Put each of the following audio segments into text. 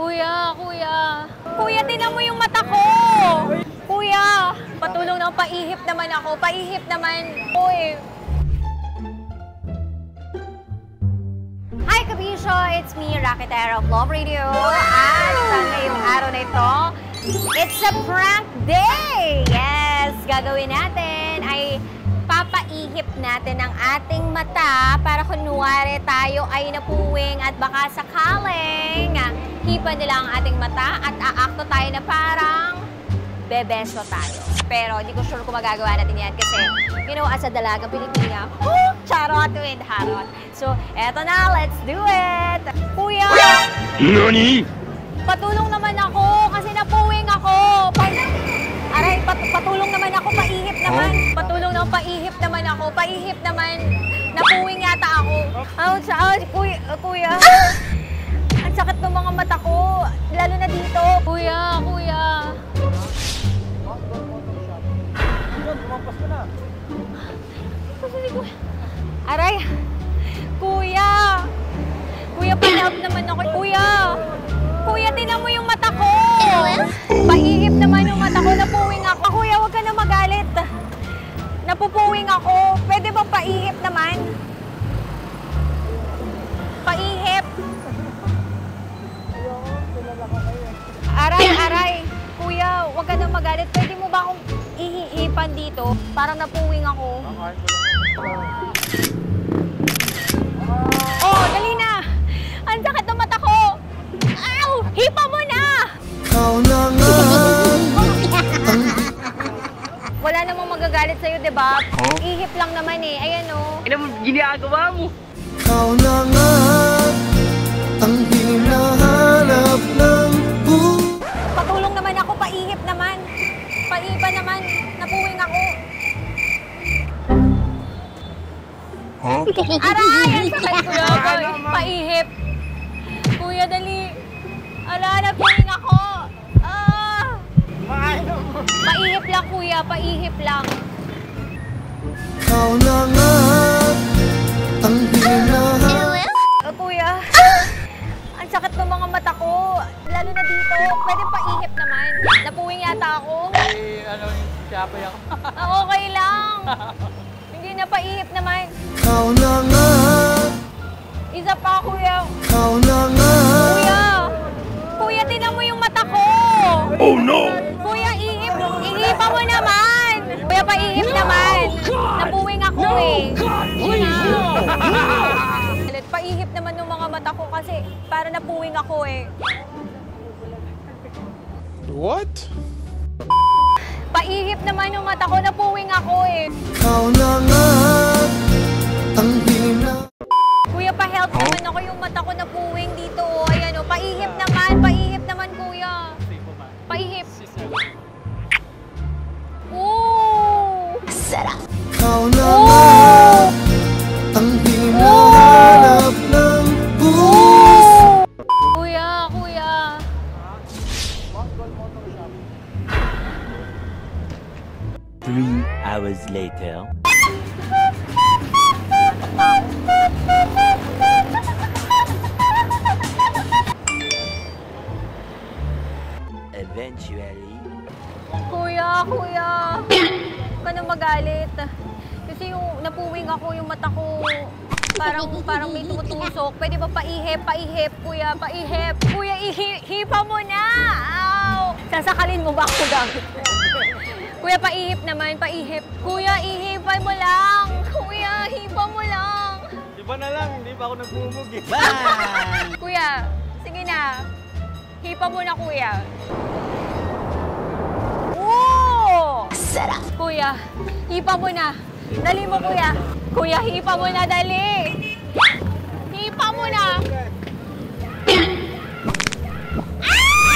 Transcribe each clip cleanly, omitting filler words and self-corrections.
Kuya. Kuya, tinan mo yung mata ko. Kuya, patulong na, paihip naman ako. Paihip naman. Uy. Hi, Kabisyo! It's me, Raketera of Love Radio. At sa ngayong araw na ito, it's a prank day! Yes! Gagawin natin ay papaihip natin ang ating mata para kunwari tayo ay napuwing at baka sakaling hipan nila ang ating mata at aakto tayo na parang bebeso tayo. Pero hindi ko sure kung magagawa natin yan kasi, you know, as a dalagang Pilipina, charot with harot. So, eto na, let's do it! Kuya! NANI?! Patulong naman ako kasi napuwing ako. Aray, patulong naman ako, paihip naman. Patulong naman, paihip naman ako. Paihip naman. Napuwing yata ako. Ouch, ouch. Kuya. Ang sakit ng mga mata ko. Lalo na dito. Kuya. Aray. Kuya, pa-help naman ako. Kuya, tinan mo yung mata ko. Paihip naman yung mata ko. Napuwing ako. Kuya, huwag ka na magalit. Napupuwing ako. Pwede bang paihip naman? Paihip. Aray. Kuya, huwag ka na magalit. Pwede mo ba akong ihihipan dito? Parang napuwing ako. Oh, dali na! Ang sakit ng mata ko! Ow! Hipa mo na! Wala namang magagalit sa'yo, diba? Ihip lang naman eh. Ayan o. Ano mo ginagawa mo? Ikaw na nga ang hinahanap ng buhay. Patulong naman ako, paihip naman. Paipa naman. Napuwing ako. Aray! Ang sakit, kuya. Paihip. Kuya, dali. Ala, napuwing ako. Paihip lang, kuya. Paihip lang. Ikaw na nga ang hinahanap. Kuya, ang sakit ng mga mata ko. Lalo na dito. Pwede paihip naman. Napuwing yata ako. Siyapay ako. Okay lang. Hindi na paihip naman. Ikaw na nga. Isa pa, kuya. Ikaw na nga. Kuya, tinan mo yung mata ko. Oh no! Kuya, ihipa mo naman. Kuya, paihip naman. Napuwing ako eh. Paihip naman yung mga mata ko kasi para napuwing ako eh. What? Paihip naman yung mata ko, napuwing ako eh. Ikaw na nga ang hinahanap. Kuya, pa-help naman ako yung mata ko napuwing dito. Ayan o, paihip naman kuya. Paihip. Ooh! Sarap! Ikaw na nga ang hinahanap ng buhay. Kuya. 3 hours later. Eventually. Kuya. Huwag ka na magalit. Kasi yung napuwing ako, yung mata ko, parang may tumutusok. Pwede ba paihip? Kuya, paihip. Kuya, hipa mo na! Ow! Sasakalin mo ba ako gamit? Kuya, paihip naman, paihip. Kuya, ihipan mo lang. Kuya, hipa mo lang. Iba na lang, hindi pa ako nagmumug eh. Kuya, sige na. Hipa mo na, kuya. Oo! Sarap! Kuya, hipa mo na. Dali mo, kuya. Kuya, hipa mo na, dali. Hipa mo na.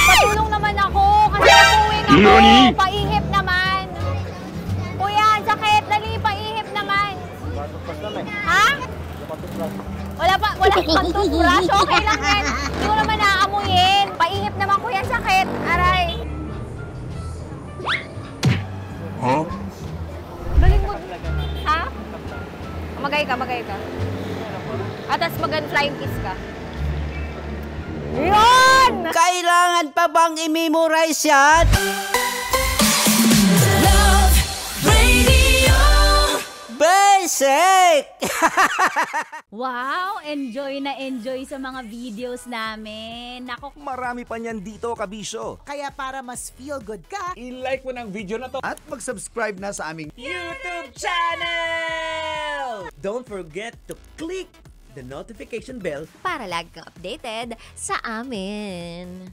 Patulong naman ako kasi napuwing ako. NANI?! Paihip naman. Kuya, ang sakit. Dali, paihip naman. Ha? Wala pang toothbrush. Okay lang yan. Hindi ko naman naaamuyin. Paihip naman, kuya. Ang sakit. Aray. Galing mo. Ha? Magay ka. At tas mag-flying kiss ka. Yan! Kailangan pa bang i-memorize yan? Love Radio. Basic! Wow! Enjoy na enjoy sa mga videos namin. Nako, Marami pa niyan dito, kabisyo. Kaya para mas feel good ka, I-like mo ng video na to. At mag-subscribe na sa aming YouTube channel! Don't forget to click the notification bell Para lagi kang updated sa amin.